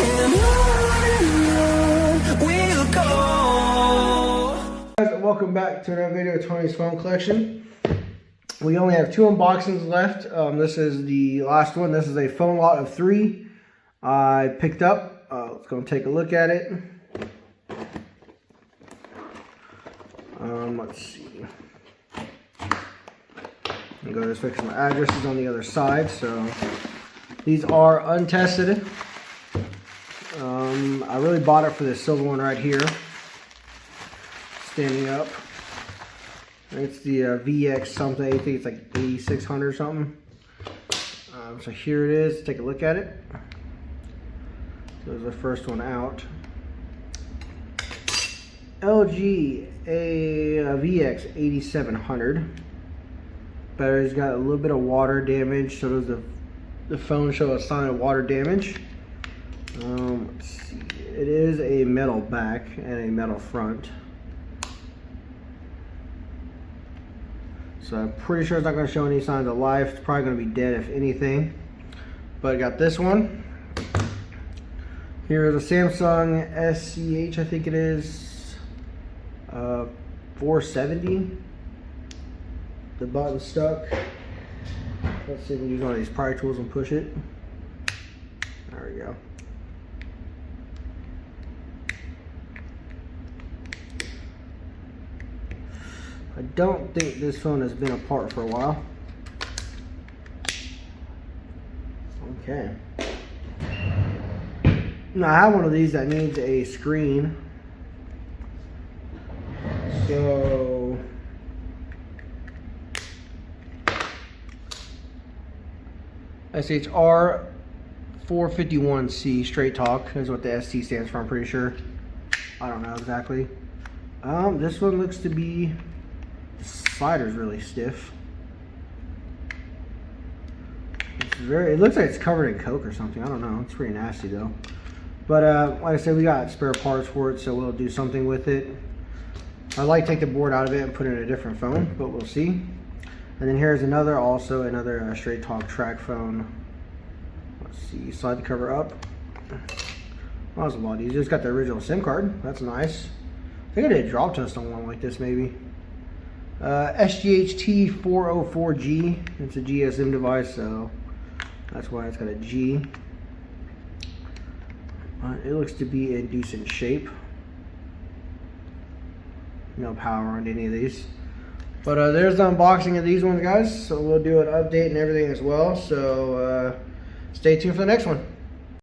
And on we'll go. Guys, welcome back to another video of Tony's phone collection. We only have 2 unboxings left. This is the last one. This is a phone lot of 3 I picked up. Let's go and take a look at it. Let's see. I'm going to fix some addresses on the other side. So these are untested. I really bought it for this silver one right here, standing up. It's the VX something. I think it's like 8600 or something. So here it is. Take a look at it. So there's the first one out. LG VX 8700. Battery's got a little bit of water damage. So does the phone show a sign of water damage. Let's see. It is a metal back and a metal front. So I'm pretty sure it's not going to show any signs of life. It's probably going to be dead if anything. But I got this one. Here is a Samsung SCH, I think it is. 470. The button's stuck. Let's see if we can use one of these pry tools and push it. There we go. I don't think this phone has been apart for a while. Okay. Now I have one of these that needs a screen. So SHR 451C straight talk is what the ST stands for, I'm pretty sure. I don't know exactly. This one looks to be, the slider's really stiff. It looks like it's covered in Coke or something. I don't know. It's pretty nasty though. But like I said, we got spare parts for it, so we'll do something with it. I'd like to take the board out of it and put it in a different phone, but we'll see. And then here's another straight talk track phone. Let's see, slide the cover up. Well, that was a lot easier. It's got the original SIM card. That's nice. I think I did a drop test on one like this maybe. SGHT 404G. It's a GSM device, so that's why it's got a G. It looks to be in decent shape. No power on any of these. But there's the unboxing of these ones, guys. So we'll do an update and everything as well. So stay tuned for the next one.